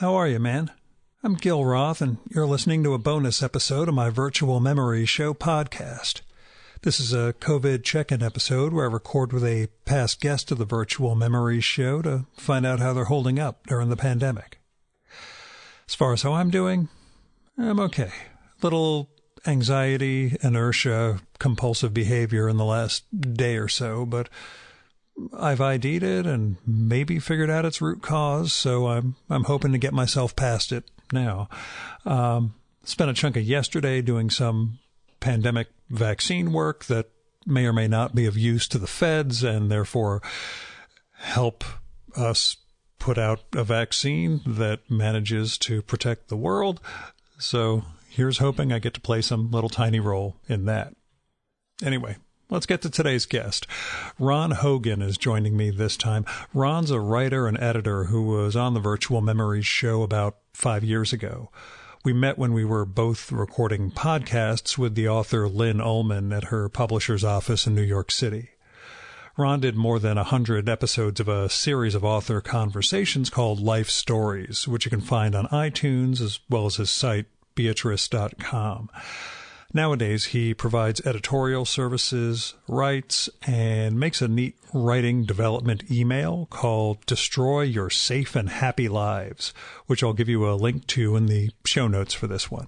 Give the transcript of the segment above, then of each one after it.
How are you, man? I'm Gil Roth, and you're listening to a bonus episode of my Virtual Memory Show podcast. This is a COVID check-in episode where I record with a past guest of the Virtual Memory Show to find out how they're holding up during the pandemic. As far as how I'm doing, I'm okay. Little anxiety, inertia, compulsive behavior in the last day or so, but I've ID'd it and maybe figured out its root cause, so I'm hoping to get myself past it now. Spent a chunk of yesterday doing some pandemic vaccine work that may or may not be of use to the feds and therefore help us put out a vaccine that manages to protect the world. So here's hoping I get to play some little tiny role in that. Anyway, let's get to today's guest. Ron Hogan is joining me this time. Ron's a writer and editor who was on the Virtual Memories show about 5 years ago. We met when we were both recording podcasts with the author Lynn Ullman at her publisher's office in New York City. Ron did more than 100 episodes of a series of author conversations called Life Stories, which you can find on iTunes as well as his site, Beatrice.com. Nowadays, he provides editorial services, writes, and makes a neat writing development email called Destroy Your Safe and Happy Lives, which I'll give you a link to in the show notes for this one.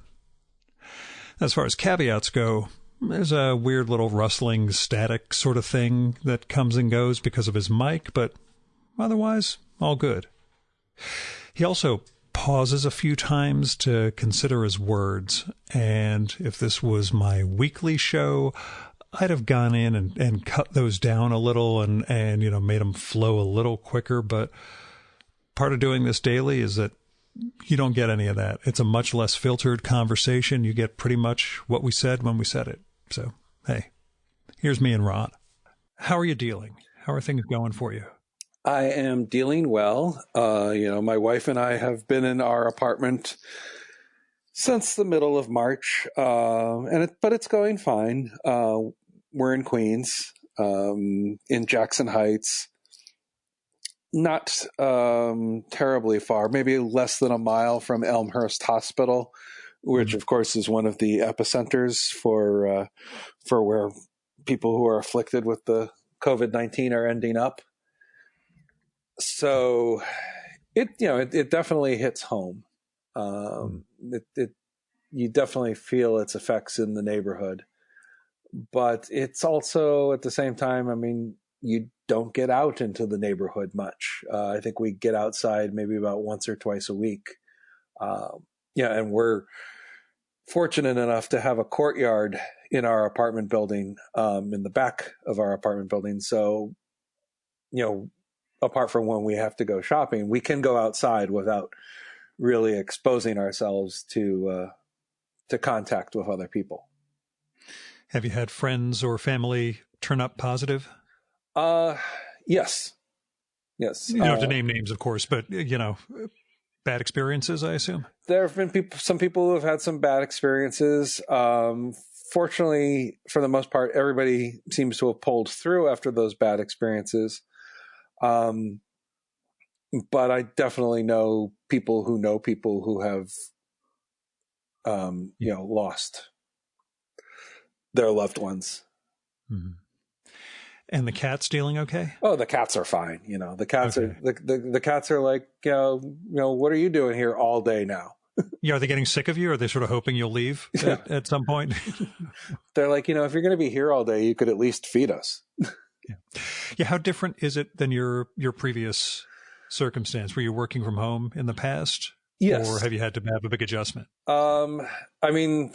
As far as caveats go, there's a weird little rustling static sort of thing that comes and goes because of his mic, but otherwise, all good. He also pauses a few times to consider his words, and if this was my weekly show, I'd have gone in and cut those down a little and made them flow a little quicker, but part of doing this daily is that you don't get any of that. It's a much less filtered conversation. You get pretty much what we said when we said it. So, hey, here's me and Ron. How are you dealing? How are things going for you? I am dealing well. My wife and I have been in our apartment since the middle of March, but it's going fine. We're in Queens, in Jackson Heights, not terribly far, maybe less than a mile from Elmhurst Hospital, which of course is one of the epicenters for where people who are afflicted with the COVID-19 are ending up. So it definitely hits home. You definitely feel its effects in the neighborhood, but it's also at the same time, I mean, you don't get out into the neighborhood much. I think we get outside maybe about once or twice a week. And we're fortunate enough to have a courtyard in our apartment building, in the back of our apartment building. So, apart from when we have to go shopping, we can go outside without really exposing ourselves to contact with other people. Have you had friends or family turn up positive? Yes. You don't have to name names, of course, but, bad experiences, I assume? There have been some people who have had some bad experiences. Fortunately, for the most part, everybody seems to have pulled through after those bad experiences. But I definitely know people who have, lost their loved ones. Mm-hmm. And the cat's dealing okay? Oh, the cats are fine. The cats okay. the cats are like, what are you doing here all day now? Are they getting sick of you? Or are they sort of hoping you'll leave at some point? They're like, if you're going to be here all day, you could at least feed us. Yeah. How different is it than your previous circumstance? Were you working from home in the past? Yes. Or have you had to have a big adjustment? I mean,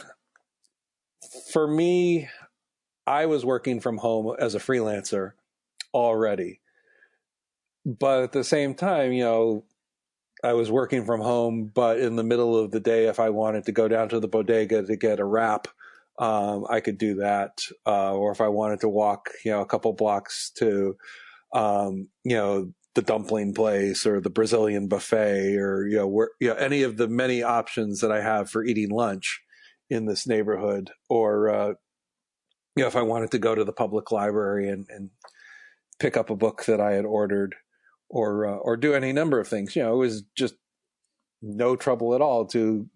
for me, I was working from home as a freelancer already. But at the same time, I was working from home, but in the middle of the day, if I wanted to go down to the bodega to get a wrap, I could do that. Or if I wanted to walk, a couple blocks to, the dumpling place or the Brazilian buffet or, any of the many options that I have for eating lunch in this neighborhood, or, if I wanted to go to the public library and pick up a book that I had ordered, or do any number of things, it was just no trouble at all to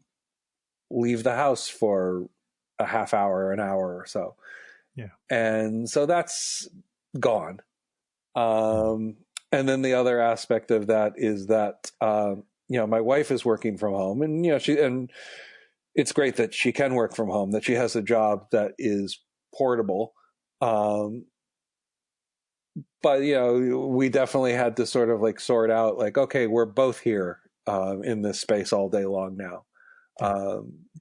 leave the house for a half hour, an hour or so. Yeah. And so that's gone. And then the other aspect of that is that, my wife is working from home, and, and it's great that she can work from home, that she has a job that is portable. But, we definitely had to sort of like sort out like, okay, we're both here, in this space all day long now.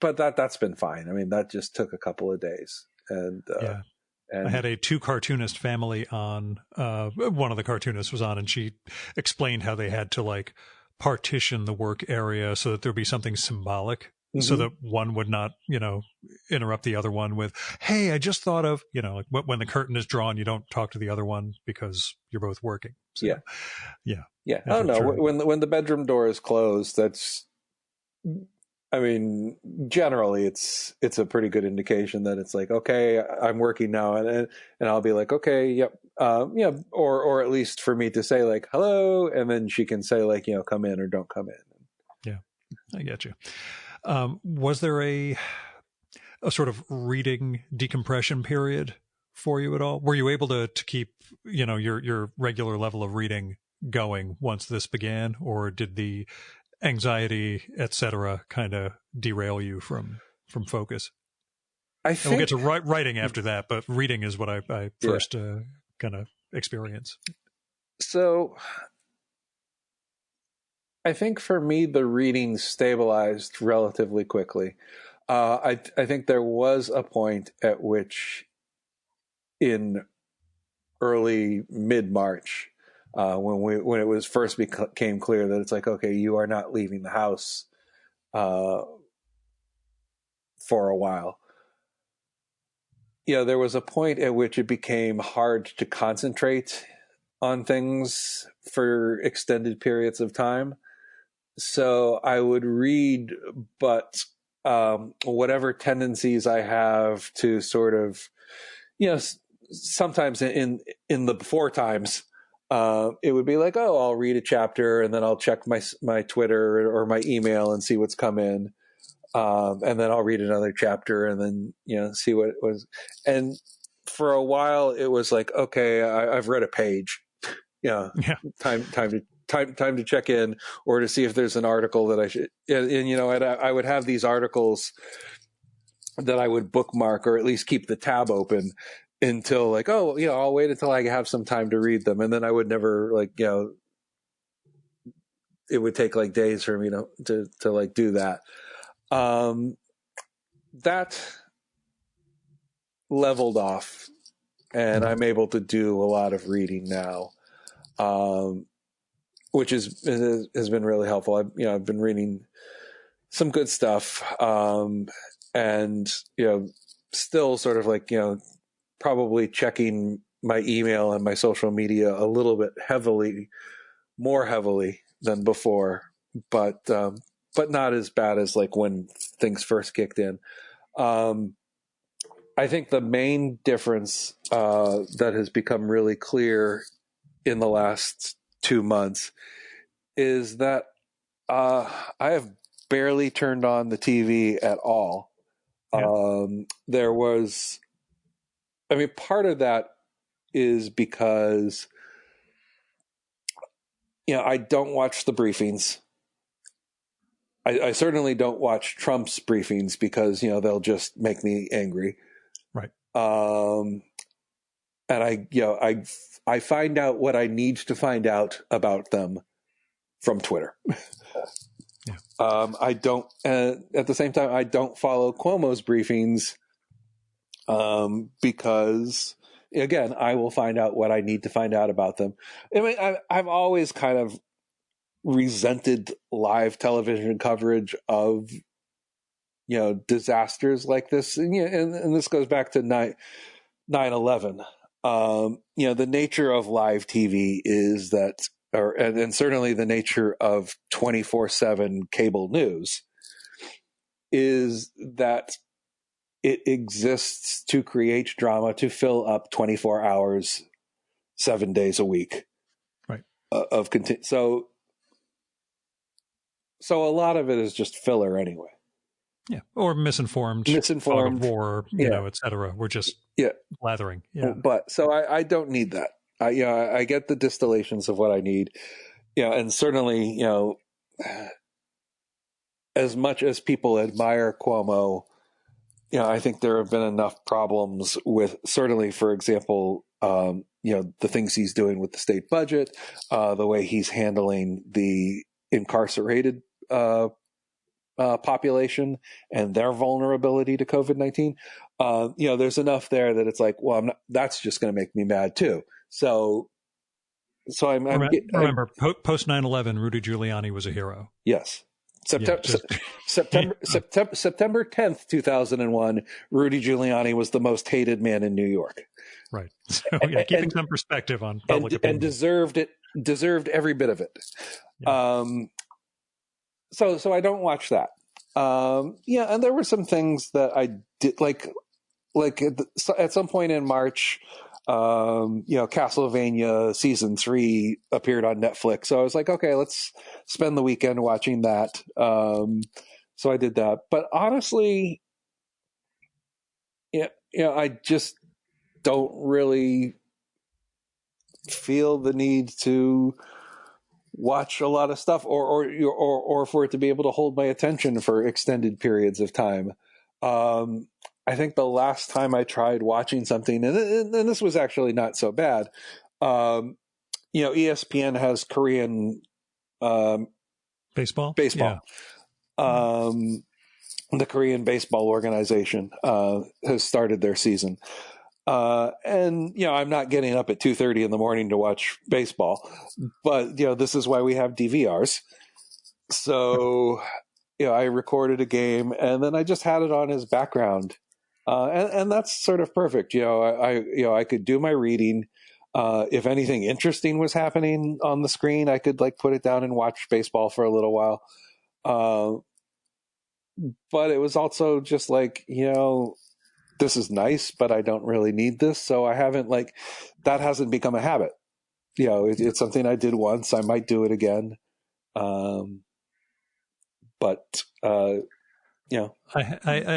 But that's been fine. I mean, that just took a couple of days. And I had a 2 cartoonist family on. One of the cartoonists was on, and she explained how they had to like partition the work area so that there'd be something symbolic, so that one would not, interrupt the other one with, "Hey, I just thought of," like when the curtain is drawn, you don't talk to the other one because you're both working. So, yeah. Oh no, when the bedroom door is closed, that's. I mean, generally, it's a pretty good indication that it's like, okay, I'm working now, and I'll be like, okay, yep, or at least for me to say like hello, and then she can say like, come in or don't come in. Yeah, I get you. Was there a sort of reading decompression period for you at all? Were you able to keep your regular level of reading going once this began, or did the anxiety, etc., kind of derail you from focus? I think we'll get to writing after that, but reading is what I first kind of experience. So I think for me, the reading stabilized relatively quickly. I think there was a point at which, in early mid-March, when it was first became clear that it's like, okay, you are not leaving the house for a while. There was a point at which it became hard to concentrate on things for extended periods of time. So I would read, but whatever tendencies I have to sort of, sometimes in the before times, it would be like, oh, I'll read a chapter and then I'll check my Twitter or my email and see what's come in. And then I'll read another chapter and then, see what it was. And for a while it was like, okay, I've read a page. Time to check in or to see if there's an article that I should, and I would have these articles that I would bookmark or at least keep the tab open until like, oh, I'll wait until I have some time to read them. And then I would never it would take like days for me to like do that. That leveled off and I'm able to do a lot of reading now. Which has been really helpful. I've been reading some good stuff, and still sort of like probably checking my email and my social media a little bit more heavily than before, but not as bad as like when things first kicked in. I think the main difference that has become really clear in the last 2 months is that I have barely turned on the TV at all. There was, part of that is because, I don't watch the briefings. I certainly don't watch Trump's briefings because, they'll just make me angry. Right. And I find out what I need to find out about them from Twitter. Yeah. I don't, at the same time, I don't follow Cuomo's briefings because, again, I will find out what I need to find out about them. I've always kind of resented live television coverage of, disasters like this. And this goes back to 9/11. The nature of live TV is that, and certainly the nature of 24/7 cable news is that it exists to create drama, to fill up 24 hours, 7 days a week. Right. So So a lot of it is just filler anyway. Yeah, or misinformed, fog of war, et cetera. We're just blathering. Yeah, but so I don't need that. I get the distillations of what I need. And certainly, as much as people admire Cuomo, I think there have been enough problems with, certainly, for example, the things he's doing with the state budget, the way he's handling the incarcerated population and their vulnerability to COVID-19. There's enough there that it's like, well, that's just going to make me mad too. So remember, post 9/11, Rudy Giuliani was a hero. Yes. September 10th, 2001, Rudy Giuliani was the most hated man in New York. Right. So, keeping some perspective on public opinion. And deserved every bit of it. Yeah. So I don't watch that. And there were some things that I did, like at some point in March, Castlevania season 3 appeared on Netflix. So I was like, okay, let's spend the weekend watching that. So I did that. But honestly, I just don't really feel the need to watch a lot of stuff or for it to be able to hold my attention for extended periods of time. I think the last time I tried watching something, and this was actually not so bad, ESPN has Korean baseball. Yeah. The Korean baseball organization has started their season. And I'm not getting up at 2:30 in the morning to watch baseball, but this is why we have DVRs. So I recorded a game and then I just had it on as background, and that's sort of perfect. I could do my reading. If anything interesting was happening on the screen, I could put it down and watch baseball for a little while. But it was also just this is nice, but I don't really need this. So I haven't that hasn't become a habit. It's something I did once. I might do it again. I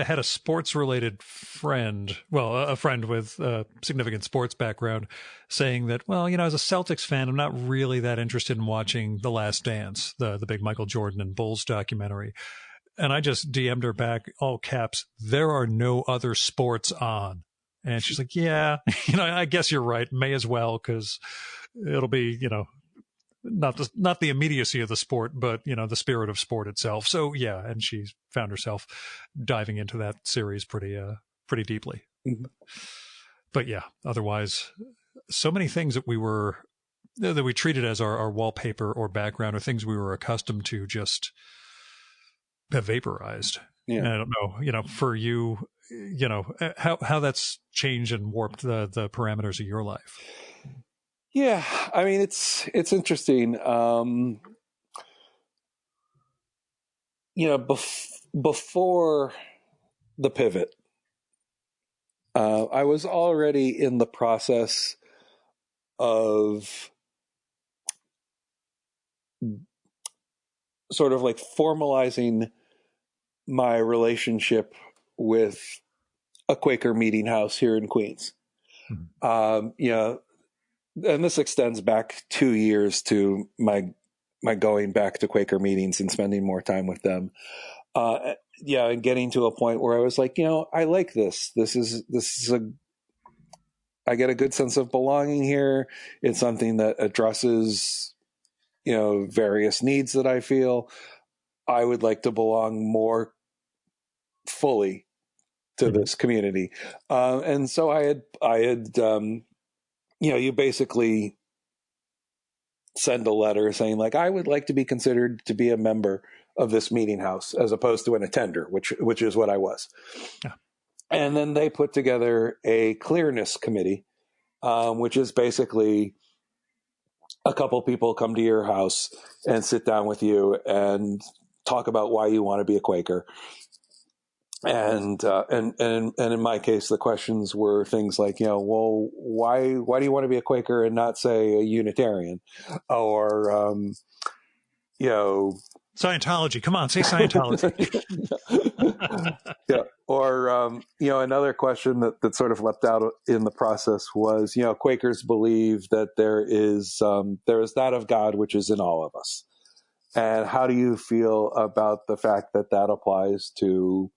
had a sports related friend, a friend with a significant sports background, saying that, as a Celtics fan, I'm not really that interested in watching The Last Dance, the big Michael Jordan and Bulls documentary. And I just DM'd her back, all caps, there are no other sports on. And she's like, yeah, I guess you're right. May as well, because it'll be, not the immediacy of the sport, but, the spirit of sport itself. So, yeah. And she found herself diving into that series pretty deeply. Mm-hmm. But yeah, otherwise, so many things that we treated as our wallpaper or background, or things we were accustomed to, just have vaporized. Yeah. And I don't know, for you, how that's changed and warped the parameters of your life. Yeah. I mean, it's interesting. Before the pivot, I was already in the process of sort of formalizing my relationship with a Quaker meeting house here in Queens. Mm-hmm. And this extends back 2 years to my going back to Quaker meetings and spending more time with them. And getting to a point where I was like, I like this. This is I get a good sense of belonging here. It's something that addresses, various needs that I feel. I would like to belong more fully to this community. And so I had, you basically send a letter saying I would like to be considered to be a member of this meeting house as opposed to an attender, which is what I was. Yeah. And then they put together a clearness committee, which is basically a couple people come to your house and sit down with you and talk about why you want to be a Quaker. And in my case, the questions were things like, why do you want to be a Quaker and not, say, a Unitarian? Or, Scientology. Come on, say Scientology. Yeah. Or, another question that sort of leapt out in the process was, Quakers believe that there is that of God which is in all of us. And how do you feel about the fact that applies to,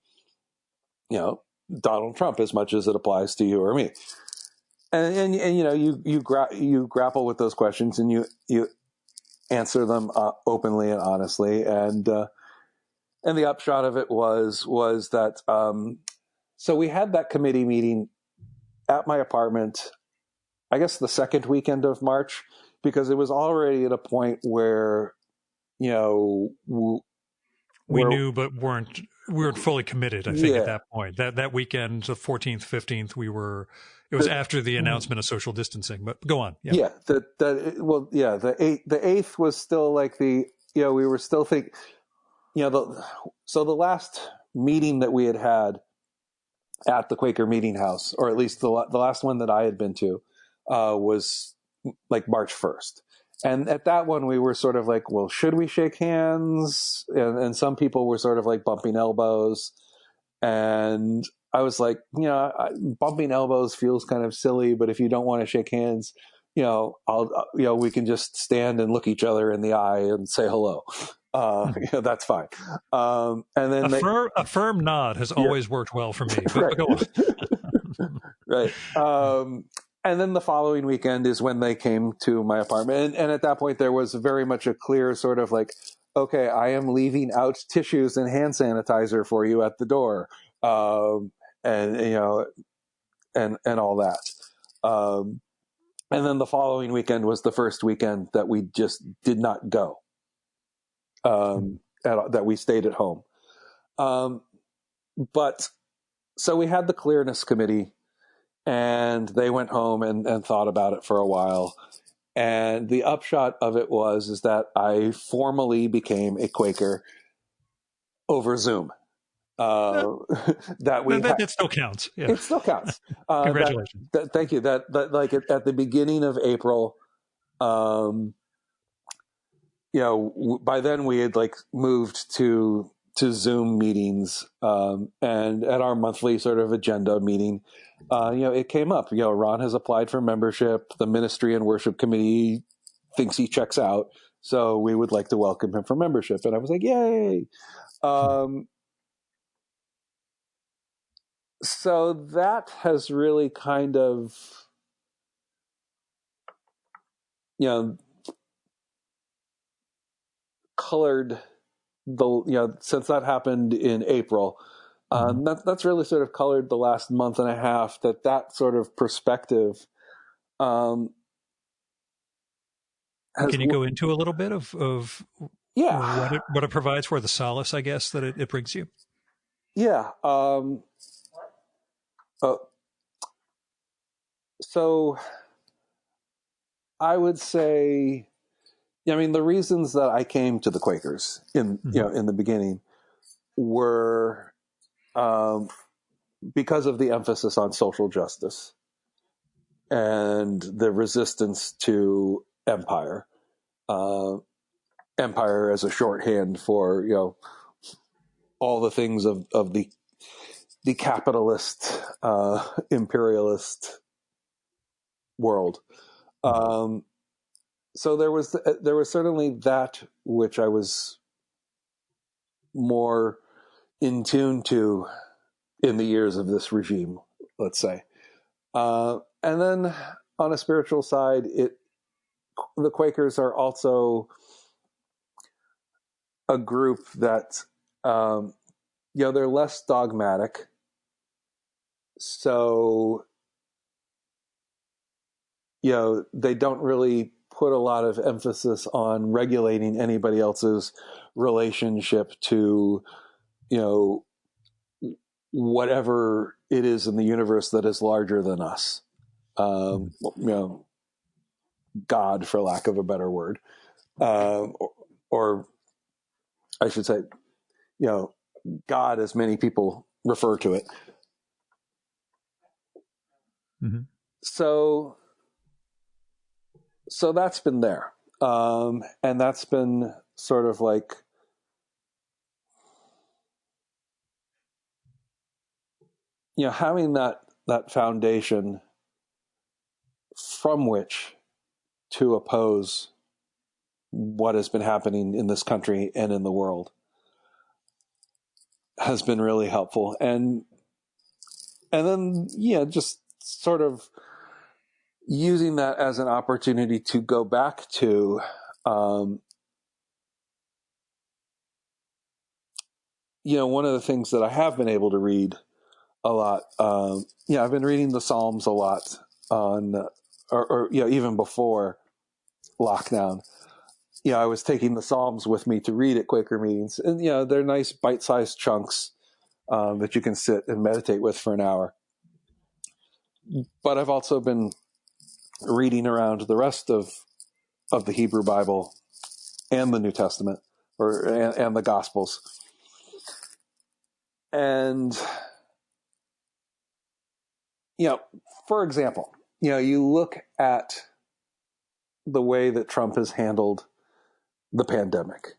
Donald Trump as much as it applies to you or me? And you grapple with those questions and you answer them openly and honestly. And the upshot of it was that so we had that committee meeting at my apartment, I guess the second weekend of March, because it was already at a point where, we knew, but we weren't fully committed. I think at that point, that weekend, the 14th, 15th, it was after the announcement of social distancing, but go on. Yeah. The 8th was still like we were still thinking, so the last meeting that we had at the Quaker Meeting House, or at least the last one that I had been to, was like March 1st. And at that one, we were sort of like, well, should we shake hands? And some people were sort of like bumping elbows. And I was like, bumping elbows feels kind of silly, but if you don't want to shake hands, we can just stand and look each other in the eye and say hello. That's fine. And then a firm nod has always worked well for me. But go on. Right. And then the following weekend is when they came to my apartment. And at that point, there was very much a clear sort of like, okay, I am leaving out tissues and hand sanitizer for you at the door. And all that. And then the following weekend was the first weekend that we just did not go. That we stayed at home. But so we had the clearness committee, and they went home and thought about it for a while. And the upshot of it is that I formally became a Quaker over Zoom. That still counts. Yeah. It still counts. Congratulations. Thank you. That like at the beginning of April, by then we had like moved to Zoom meetings, and at our monthly sort of agenda meeting, it came up. Ron has applied for membership. The Ministry and Worship Committee thinks he checks out, so we would like to welcome him for membership. And I was like, yay! So that has really kind of, colored since that happened in April, that's really sort of colored the last month and a half, that sort of perspective. Can you go into a little bit of what it provides for, the solace, I guess, that it brings you? Yeah. So I would say, the reasons that I came to the Quakers in the beginning were because of the emphasis on social justice and the resistance to empire. Empire as a shorthand for all the things of the capitalist imperialist world. So there was certainly that which I was more in tune to in the years of this regime, let's say. And then on a spiritual side, the Quakers are also a group that, they're less dogmatic. So, they don't really put a lot of emphasis on regulating anybody else's relationship to, whatever it is in the universe that is larger than us. God, for lack of a better word. Or I should say, God, as many people refer to it. Mm-hmm. So that's been there. And that's been sort of like having that foundation from which to oppose what has been happening in this country and in the world has been really helpful. And then, just sort of using that as an opportunity to go back to, one of the things that I have been able to read a lot. I've been reading the Psalms a lot or even before lockdown. I was taking the Psalms with me to read at Quaker meetings, and they're nice bite-sized chunks that you can sit and meditate with for an hour. But I've also been reading around the rest of the Hebrew Bible and the New Testament, and the Gospels, and for example, you look at the way that Trump has handled the pandemic.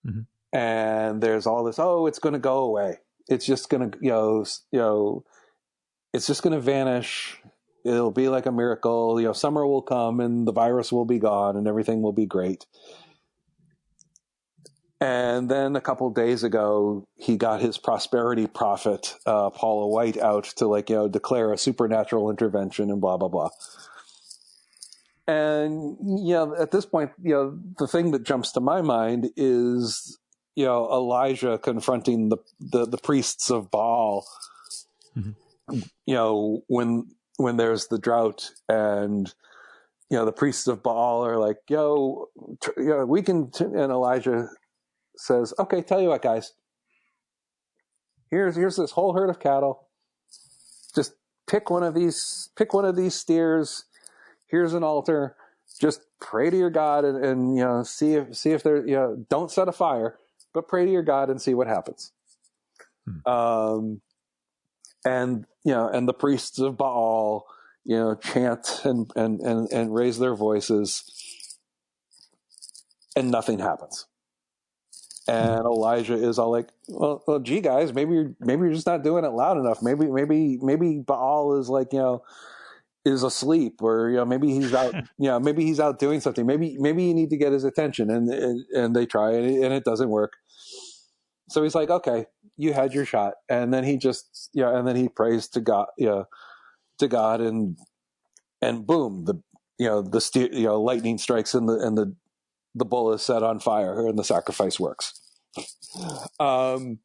Mm-hmm. And there's all this, it's going to go away. It's just going to, it's just going to vanish. It'll be like a miracle. Summer will come and the virus will be gone and everything will be great. And then a couple of days ago, he got his prosperity prophet, Paula White, out to declare a supernatural intervention and blah, blah, blah. And, at this point, the thing that jumps to my mind is, Elijah confronting the priests of Baal, mm-hmm. When there's the drought and, the priests of Baal are like, we can, and Elijah says, okay, tell you what, guys, here's this whole herd of cattle. Just pick one of these steers. Here's an altar. Just pray to your God and see if there, don't set a fire, but pray to your God and see what happens. And the priests of Baal, chant and raise their voices, and nothing happens. And Elijah is all like, well, gee, guys, maybe you're just not doing it loud enough. Maybe Baal is is asleep, or maybe he's out. Maybe he's out doing something. Maybe you need to get his attention. And they try, and it doesn't work. So he's like, okay, you had your shot. And then he just and then he prays to God, and boom, the lightning strikes and the bull is set on fire and the sacrifice works. And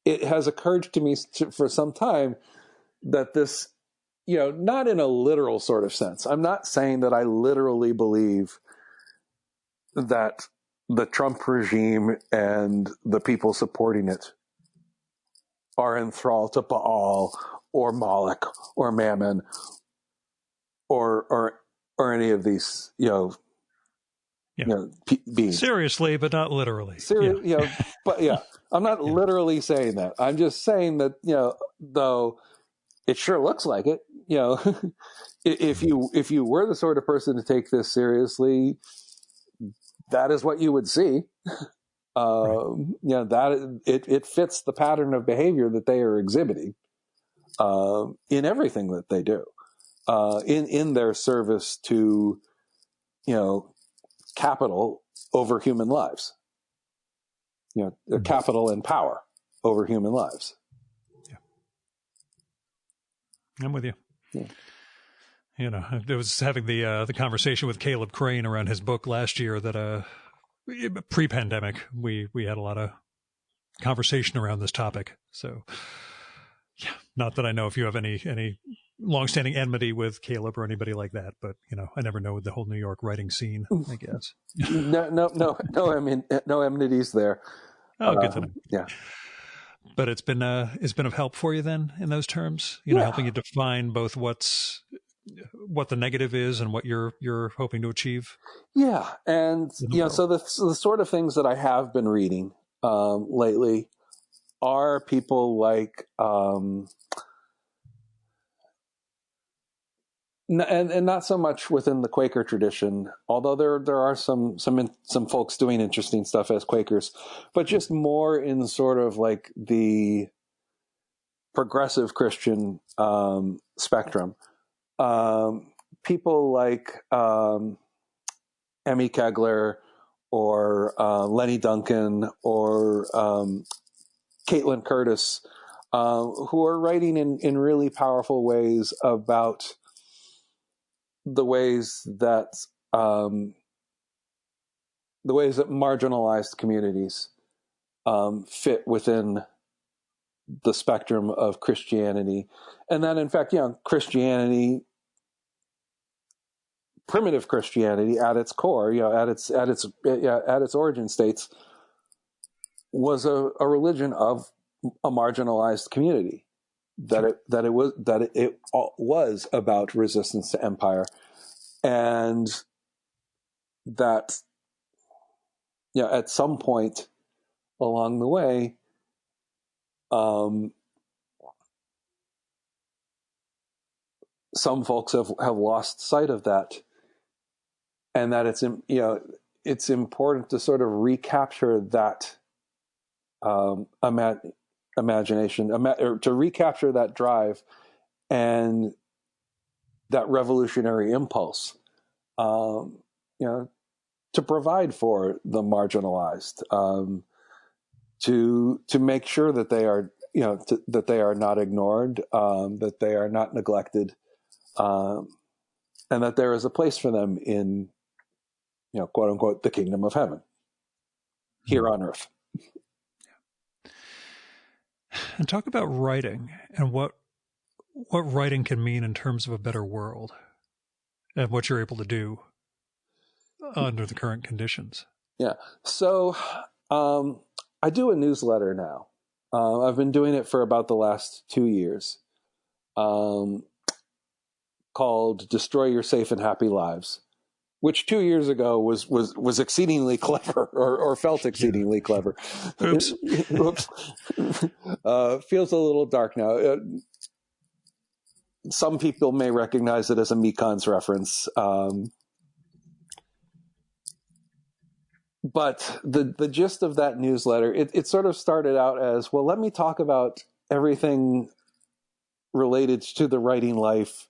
it has occurred to me for some time that this, not in a literal sort of sense. I'm not saying that I literally believe that the Trump regime and the people supporting it are enthralled to Baal or Moloch or Mammon or any of these, beings. Seriously, but not literally. But I'm not literally saying that. I'm just saying that, though it sure looks like it, if you were the sort of person to take this seriously, that is what you would see. That it fits the pattern of behavior that they are exhibiting in everything that they do, in their service to, capital over human lives, capital and power over human lives. Yeah, I'm with you. Yeah. I was having the conversation with Caleb Crane around his book last year that pre-pandemic we had a lot of conversation around this topic. So, yeah, not that I know if you have any longstanding enmity with Caleb or anybody like that, but I never know the whole New York writing scene, I guess. no enmities there. Oh, good to know. Yeah. But it's been of help for you then in those terms, helping you define both what the negative is and what you're hoping to achieve. Yeah. And, so the sort of things that I have been reading lately are people like and not so much within the Quaker tradition, although there are some folks doing interesting stuff as Quakers, but just more in sort of like the progressive Christian spectrum. People like Emmy Kegler or Lenny Duncan or Caitlin Curtis, who are writing in really powerful ways about the ways that marginalized communities fit within the spectrum of Christianity, and that in fact, Christianity, primitive Christianity at its core, at its origin states, was a religion of a marginalized community. It was about resistance to empire, and that at some point along the way, some folks have lost sight of that, and that it's important to sort of recapture that imagination, or to recapture that drive and that revolutionary impulse, to provide for the marginalized, to make sure that they are that they are not ignored, that they are not neglected, and that there is a place for them in quote unquote the kingdom of heaven here on earth. And talk about writing and what writing can mean in terms of a better world and what you're able to do under the current conditions. Yeah. So I do a newsletter now. I've been doing it for about the last 2 years, called Destroy Your Safe and Happy Lives, which 2 years ago was exceedingly clever, or felt exceedingly clever. Oops. Oops. Feels a little dark now. Some people may recognize it as a Mekons reference. But the gist of that newsletter, it sort of started out as, well, let me talk about everything related to the writing life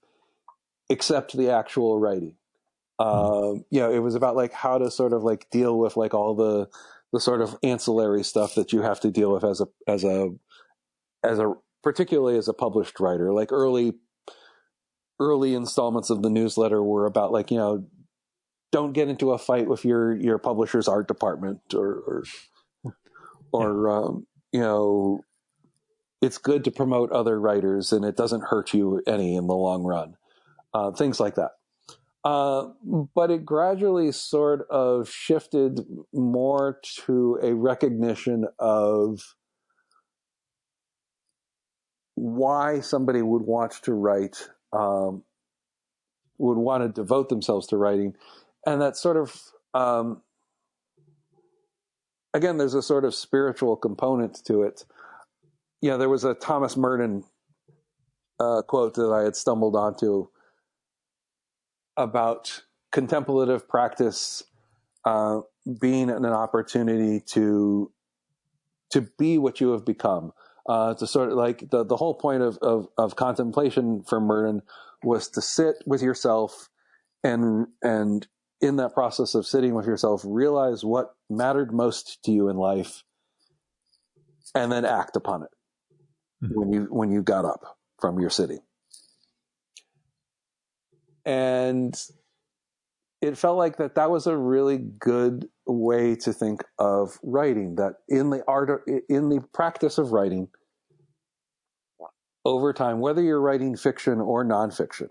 except the actual writing. It was about like how to sort of like deal with like all the sort of ancillary stuff that you have to deal with as a particularly as a published writer. Like early installments of the newsletter were about like, don't get into a fight with your publisher's art department, or it's good to promote other writers and it doesn't hurt you any in the long run. Things like that. But it gradually sort of shifted more to a recognition of why somebody would want to write, would want to devote themselves to writing. And that sort of, again, there's a sort of spiritual component to it. There was a Thomas Merton quote that I had stumbled onto about contemplative practice being an opportunity to be what you have become. To sort of like the whole point of contemplation for Merton was to sit with yourself and in that process of sitting with yourself, realize what mattered most to you in life, and then act upon it when you got up from your sitting. And it felt like that was a really good way to think of writing, that in the practice of writing, over time, whether you're writing fiction or nonfiction,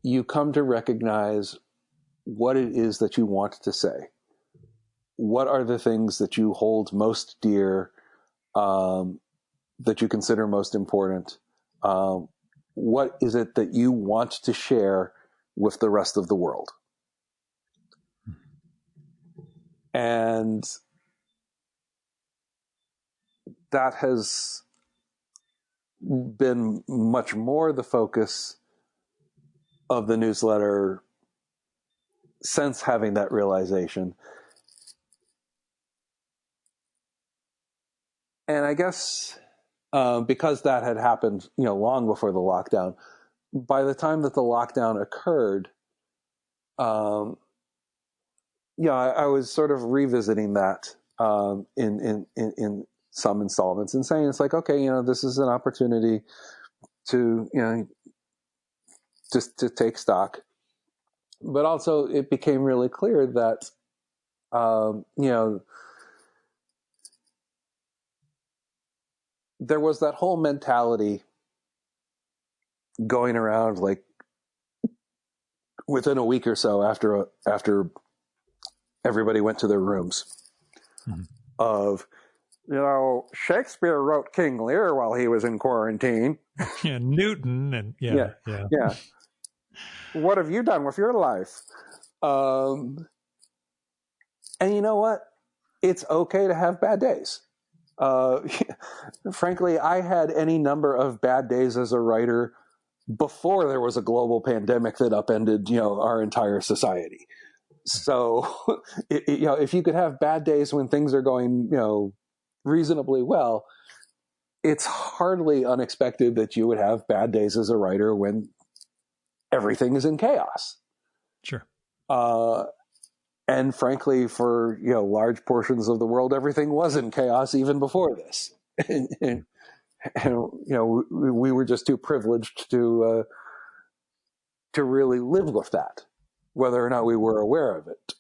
you come to recognize what it is that you want to say. What are the things that you hold most dear, that you consider most important? What is it that you want to share with the rest of the world? And that has been much more the focus of the newsletter since having that realization. And I guess because that had happened, long before the lockdown, by the time that the lockdown occurred, I was sort of revisiting that in some installments and saying, it's like, okay, this is an opportunity to, just to take stock. But also it became really clear that, there was that whole mentality going around, like within a week or so after everybody went to their rooms, of, Shakespeare wrote King Lear while he was in quarantine. Yeah, Newton, and yeah. What have you done with your life? And you know what? It's okay to have bad days. Frankly, I had any number of bad days as a writer before there was a global pandemic that upended, our entire society. So, if you could have bad days when things are going, reasonably well, it's hardly unexpected that you would have bad days as a writer when everything is in chaos. Sure. And frankly, for, large portions of the world, everything was in chaos even before this. And we were just too privileged to really live with that, whether or not we were aware of it.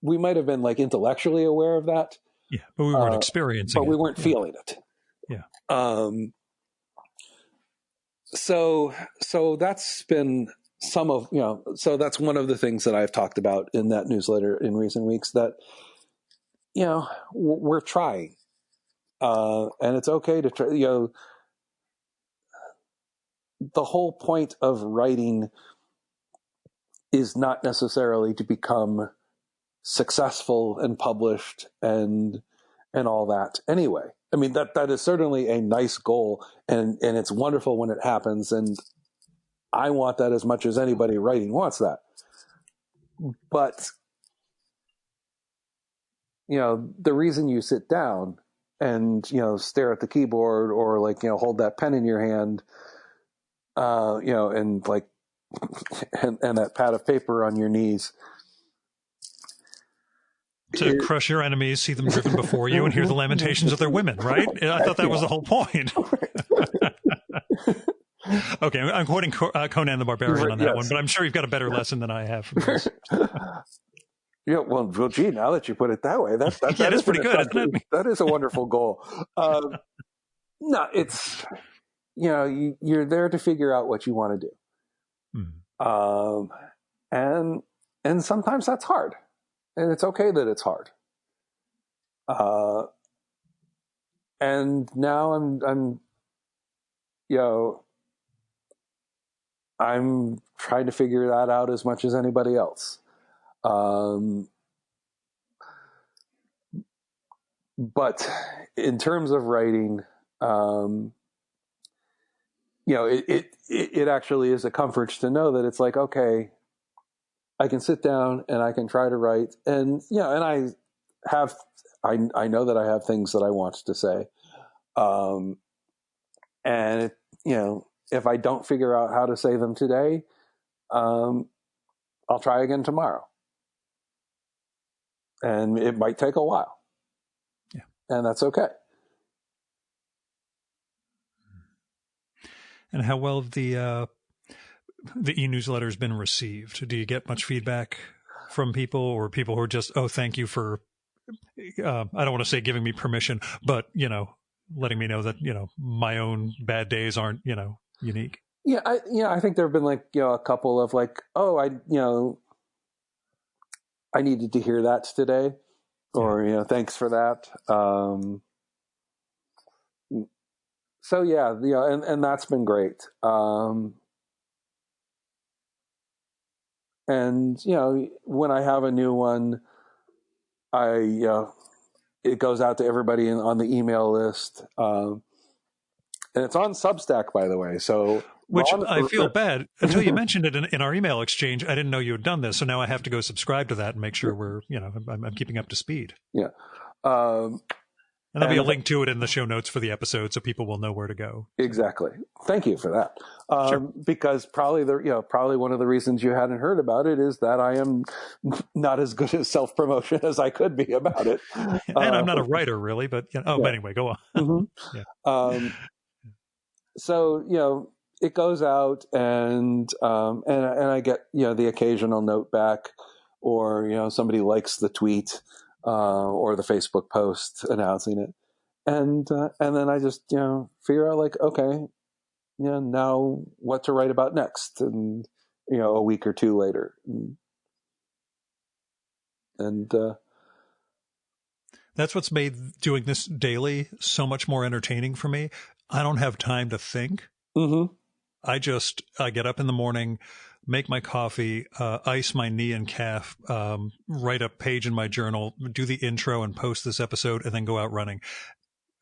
We might have been like intellectually aware of that. Yeah, but we weren't experiencing it. But we weren't feeling it. Yeah. So that's been some of, so that's one of the things that I've talked about in that newsletter in recent weeks, that, we're trying. And it's okay to try, the whole point of writing is not necessarily to become successful and published and all that anyway. I mean, that is certainly a nice goal, and it's wonderful when it happens, and I want that as much as anybody writing wants that. But, the reason you sit down and, stare at the keyboard, or like, hold that pen in your hand, and like, and that pad of paper on your knees, to crush your enemies, see them driven before you, and hear the lamentations of their women, right? I thought that was the whole point. Okay, I'm quoting Conan the Barbarian on that one, but I'm sure you've got a better lesson than I have from this. Yeah, well, gee, now that you put it that way, that is pretty good, isn't it? That is a wonderful goal. No, it's, you're there to figure out what you want to do. And sometimes that's hard. And it's okay that it's hard. And now I'm trying to figure that out as much as anybody else. But in terms of writing, it actually is a comfort to know that it's like, okay, I can sit down and I can try to write, and and I know that I have things that I want to say, and if I don't figure out how to say them today, I'll try again tomorrow, and it might take a while, and that's okay. And how well have the e-newsletter has been received? Do you get much feedback from people, or people who are just, oh, thank you for, I don't want to say giving me permission, but, letting me know that, my own bad days aren't, unique? Yeah. I think there have been like, a couple of like, oh, I needed to hear that today, or, thanks for that. So yeah, and that's been great. And when I have a new one, it goes out to everybody on the email list, and it's on Substack, by the way. So Which Ron, I feel bad. Until you mentioned it in our email exchange, I didn't know you had done this. So now I have to go subscribe to that and make sure I'm keeping up to speed. Yeah. And there'll be a link to it in the show notes for the episode, so people will know where to go. Exactly. Thank you for that. Sure. Because probably one of the reasons you hadn't heard about it is that I am not as good at self-promotion as I could be about it. And I'm not a writer really, but but anyway, go on. Mm-hmm. Yeah. So it goes out, and I get the occasional note back, or somebody likes the tweet or the Facebook post announcing it, and then I just figure out, like, okay, now what to write about next, and a week or two later, and that's what's made doing this daily so much more entertaining for me. I don't have time to think. Mm-hmm. I get up in the morning, make my coffee, ice my knee and calf, write a page in my journal, do the intro and post this episode, and then go out running.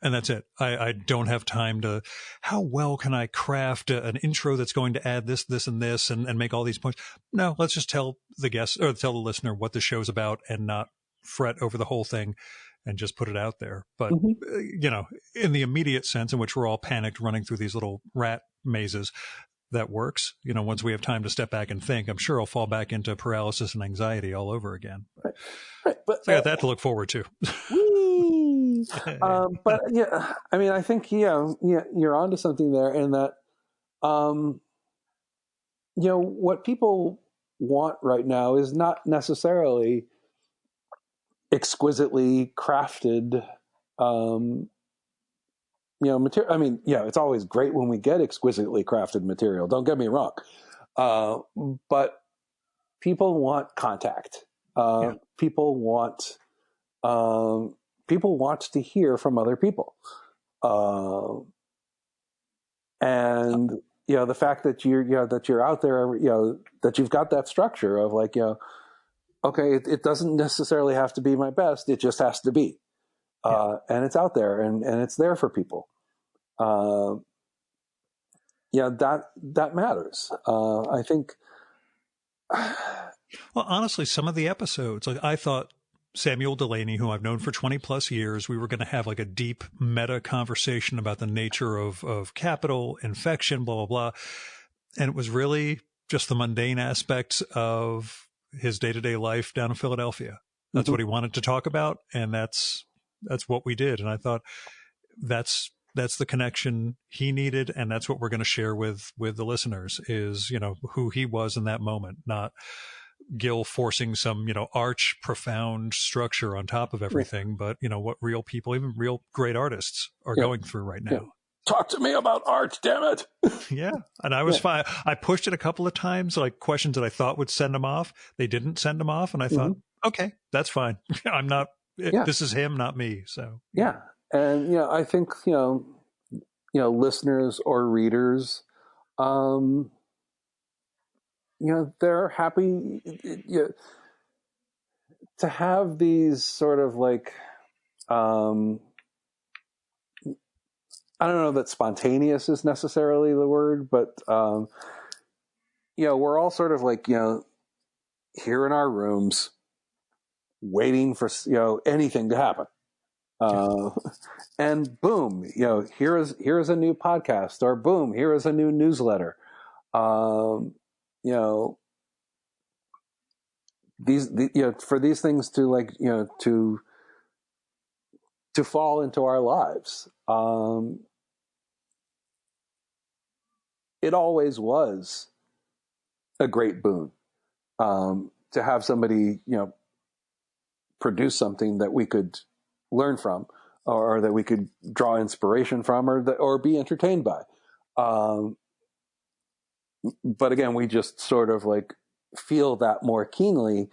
And that's it. I don't have time to, how well can I craft an intro that's going to add this, this, and this, and make all these points? No, let's just tell the guest or tell the listener what the show's about and not fret over the whole thing and just put it out there. But, in the immediate sense in which we're all panicked running through these little rat mazes, that works. Once we have time to step back and think, I'm sure I'll fall back into paralysis and anxiety all over again. Right. But so I got that to look forward to. But yeah, I mean, I think you're onto something there, in that what people want right now is not necessarily exquisitely crafted material. I mean, it's always great when we get exquisitely crafted material, don't get me wrong, but people want contact. People want to hear from other people, and the fact that you're out there, that you've got that structure of, like, okay, it doesn't necessarily have to be my best, it just has to be, and it's out there, and it's there for people. That matters. I think. Well, honestly, some of the episodes, like, I thought Samuel Delaney, who I've known for 20 plus years, we were going to have like a deep meta conversation about the nature of capital, infection, blah, blah, blah. And it was really just the mundane aspects of his day-to-day life down in Philadelphia. That's what he wanted to talk about. And that's what we did. And I thought that's the connection he needed. And that's what we're going to share with the listeners is, who he was in that moment, not Gil forcing some, arch profound structure on top of everything, but what real people, even real great artists, are going through right now. Talk to me about art, damn it. Yeah. And I was fine. I pushed it a couple of times, like questions that I thought would send him off. They didn't send him off. And I thought, okay, that's fine. I'm not, this is him, not me. So, yeah. And, I think, listeners or readers, they're happy to have these sort of, like, I don't know that spontaneous is necessarily the word, but, we're all sort of like, here in our rooms waiting for, anything to happen. And boom, here is a new podcast, or boom, here is a new newsletter. For these things to, like, to fall into our lives. It always was a great boon to have somebody, produce something that we could learn from, or that we could draw inspiration from, or be entertained by. But again, we just sort of, like, feel that more keenly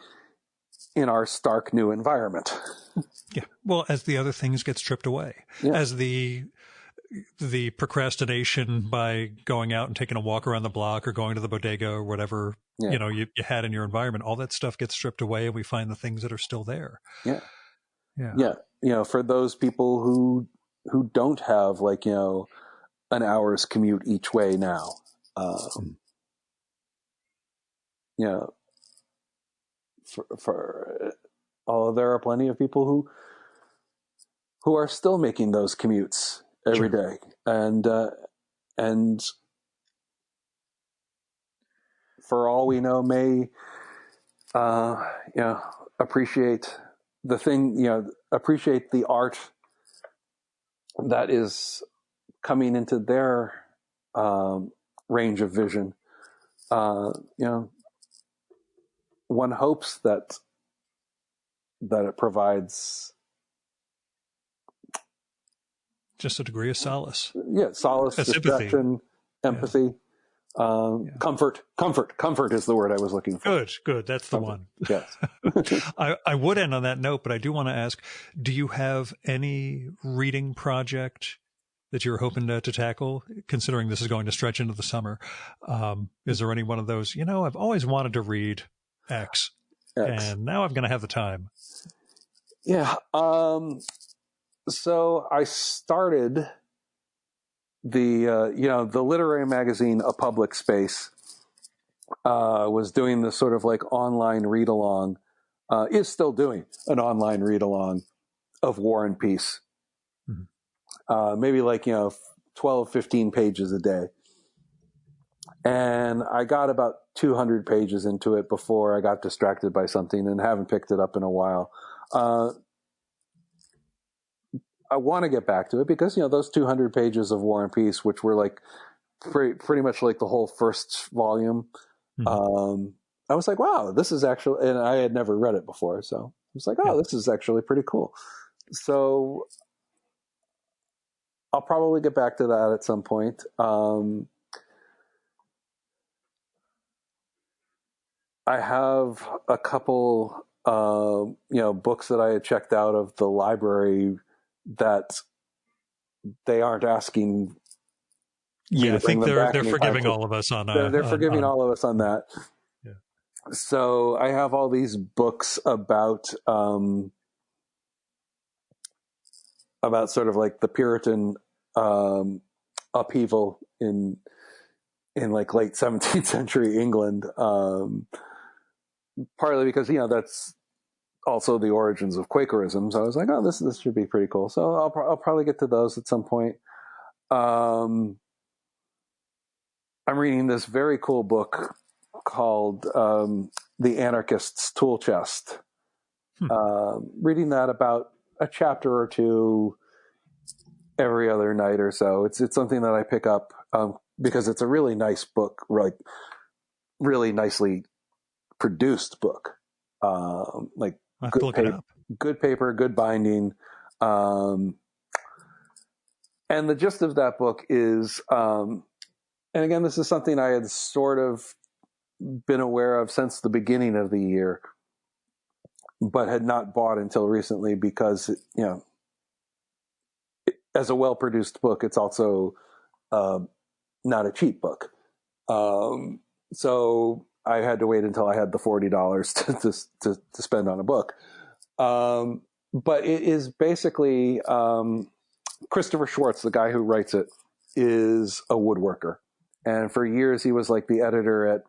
in our stark new environment. Yeah. Well, as the other things get stripped away, as the procrastination by going out and taking a walk around the block or going to the bodega or whatever, you had in your environment, all that stuff gets stripped away, and we find the things that are still there. Yeah. For those people who don't have, like, an hour's commute each way now, You know, there are plenty of people who are still making those commutes every day, and for all we know, may appreciate appreciate the art that is coming into their range of vision. One hopes that it provides just a degree of solace. Yeah, solace, distraction, empathy, comfort. Comfort is the word I was looking for. Good. That's the one. Yes. I would end on that note, but I do want to ask, do you have any reading project that you're hoping to tackle, considering this is going to stretch into the summer? Is there any one of those, I've always wanted to read X. And now I'm going to have the time? Yeah. So I started the literary magazine, A Public Space, was doing this sort of like online read along, is still doing an online read along of War and Peace. Mm-hmm. Maybe 12, 15 pages a day. And I got about 200 pages into it before I got distracted by something and haven't picked it up in a while. I want to get back to it because, those 200 pages of War and Peace, which were like pretty much like the whole first volume. Mm-hmm. I was like, wow, this is actually, and I had never read it before. So I was like, this is actually pretty cool. So I'll probably get back to that at some point. I have a couple, books that I had checked out of the library that they aren't asking. Yeah, I think they're forgiving all of us on that. They're forgiving all of us on that. Yeah. So I have all these books about sort of like the Puritan upheaval in like late 17th century England. Partly because, that's also the origins of Quakerism. So I was like, oh, this should be pretty cool. So I'll probably get to those at some point. I'm reading this very cool book called The Anarchist's Tool Chest. Reading that about a chapter or two every other night or so. It's something that I pick up because it's a really nice book, like really nicely produced book. Good paper, good binding. And the gist of that book is, and again, this is something I had sort of been aware of since the beginning of the year, but had not bought until recently because, as a well-produced book, it's also not a cheap book. So I had to wait until I had the $40 to spend on a book. But it is basically Christopher Schwartz, the guy who writes it, is a woodworker. And for years, he was like the editor at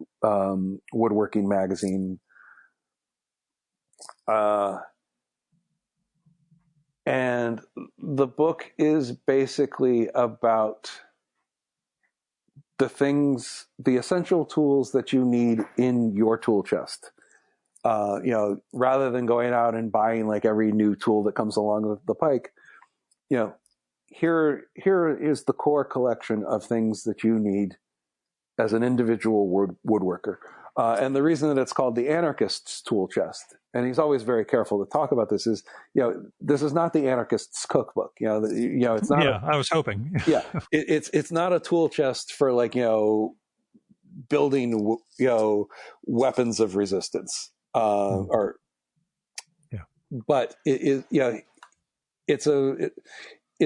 Woodworking Magazine. And the book is basically about the essential tools that you need in your tool chest. Rather than going out and buying like every new tool that comes along the pike, here is the core collection of things that you need as an individual woodworker. And the reason that it's called the Anarchist's Tool Chest, and he's always very careful to talk about this, is, this is not the Anarchist's cookbook. It's not. Yeah, I was hoping. Yeah, it's not a tool chest for like, building, weapons of resistance. But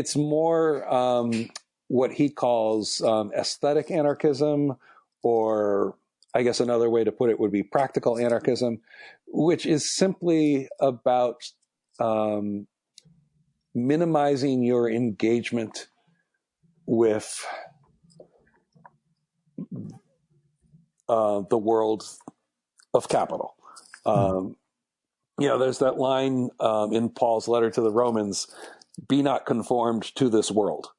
it's more what he calls aesthetic anarchism, or I guess another way to put it would be practical anarchism, which is simply about minimizing your engagement with the world of capital. There's that line in Paul's letter to the Romans, "Be not conformed to this world,"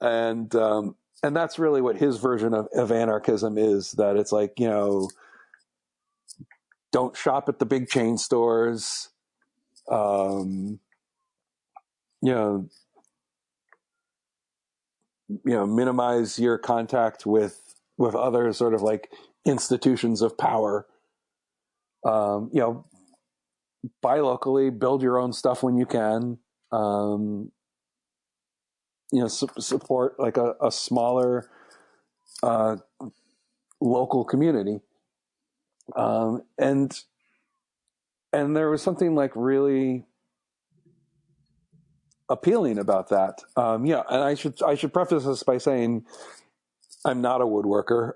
and that's really what his version of anarchism is. That it's like, don't shop at the big chain stores. Minimize your contact with other sort of like institutions of power. Buy locally, build your own stuff when you can. Support like a smaller local community. And there was something like really appealing about that. And I should preface this by saying I'm not a woodworker.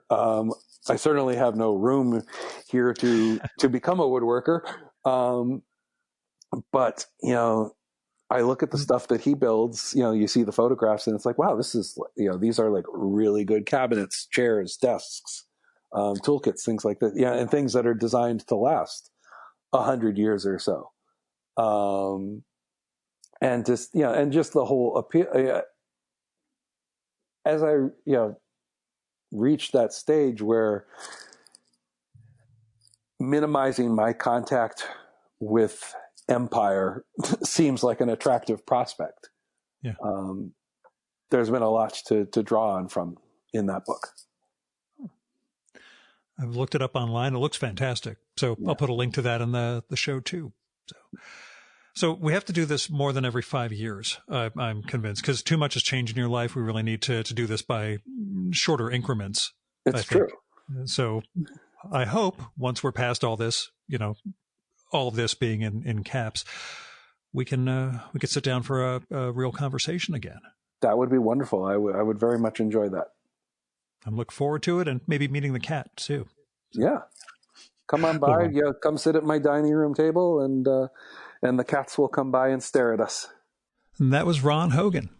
I certainly have no room here to become a woodworker. But I look at the stuff that he builds, you see the photographs and it's like, wow, this is, these are like really good cabinets, chairs, desks, toolkits, things like that. Yeah. And things that are designed to last 100 years or so. And just the whole appeal, as I, reached that stage where minimizing my contact with empire seems like an attractive prospect. Yeah. There's been a lot to draw on from in that book. I've looked it up online. It looks fantastic. So yeah. I'll put a link to that in the show too. So we have to do this more than every 5 years, I'm convinced, because too much has changed in your life. We really need to do this by shorter increments. It's true. So I hope once we're past all this, all of this being in caps, we can sit down for a real conversation again. That would be wonderful. I would very much enjoy that. I'm looking forward to it, and maybe meeting the cat too. Yeah. Come on by. Come sit at my dining room table, and the cats will come by and stare at us. And that was Ron Hogan.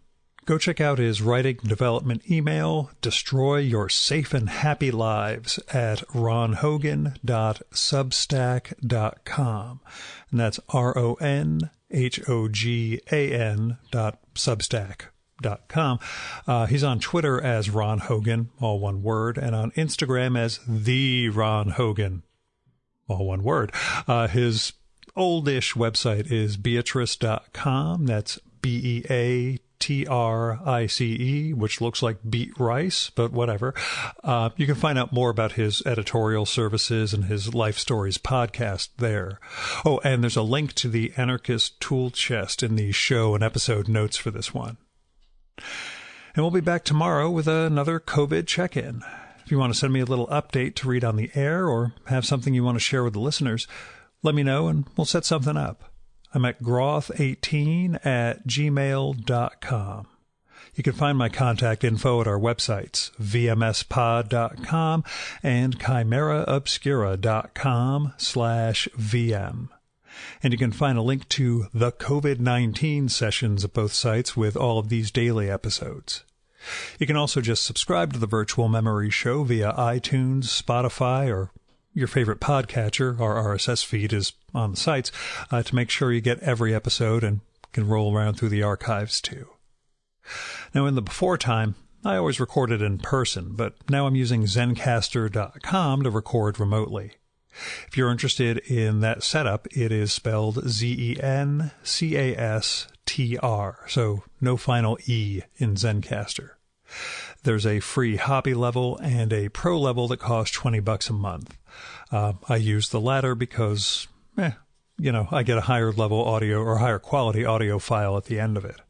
Go check out his writing development email, Destroy Your Safe and Happy Lives, at ronhogan.substack.com. And that's RONHOGAN.substack.com. He's on Twitter as Ron Hogan, all one word, and on Instagram as The Ron Hogan, all one word. His oldish website is Beatrice.com. That's BEATRICE, which looks like beet rice, but whatever. You can find out more about his editorial services and his Life Stories podcast there. Oh, and there's a link to the Anarchist Tool Chest in the show and episode notes for this one. And we'll be back tomorrow with another COVID check-in. If you want to send me a little update to read on the air or have something you want to share with the listeners, let me know and we'll set something up. I'm at groth18@gmail.com. You can find my contact info at our websites, vmspod.com and chimeraobscura.com/VM. And you can find a link to the COVID-19 sessions at both sites with all of these daily episodes. You can also just subscribe to the Virtual Memory Show via iTunes, Spotify, or your favorite podcatcher. Our RSS feed is on the sites to make sure you get every episode and can roll around through the archives too. Now, in the before time, I always recorded in person, but now I'm using Zencastr.com to record remotely. If you're interested in that setup, it is spelled Zencastr, so no final E in Zencastr. There's a free hobby level and a pro level that costs $20 a month. I use the latter because, I get a higher level audio or higher quality audio file at the end of it.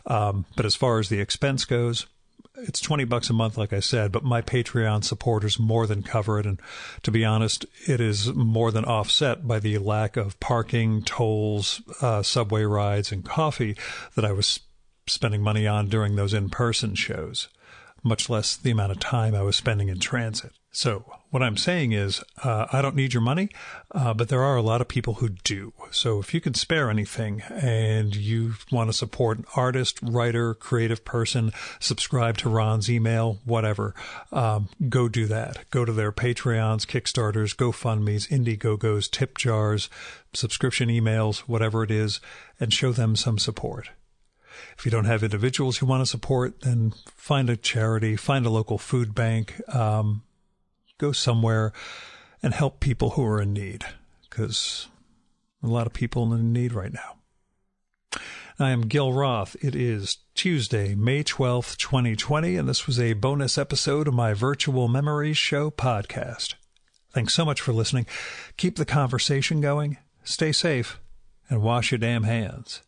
But as far as the expense goes, it's $20 a month, like I said, but my Patreon supporters more than cover it. And to be honest, it is more than offset by the lack of parking, tolls, subway rides, and coffee that I was spending money on during those in-person shows, much less the amount of time I was spending in transit. So what I'm saying is, I don't need your money, but there are a lot of people who do. So if you can spare anything and you want to support an artist, writer, creative person, subscribe to Ron's email, whatever, go do that. Go to their Patreons, Kickstarters, GoFundMes, Indiegogos, tip jars, subscription emails, whatever it is, and show them some support. If you don't have individuals you want to support, then find a charity, find a local food bank, go somewhere and help people who are in need, because a lot of people in need right now. I am Gil Roth. It is Tuesday, May 12th, 2020, and this was a bonus episode of my Virtual Memories Show podcast. Thanks so much for listening. Keep the conversation going, stay safe, and wash your damn hands.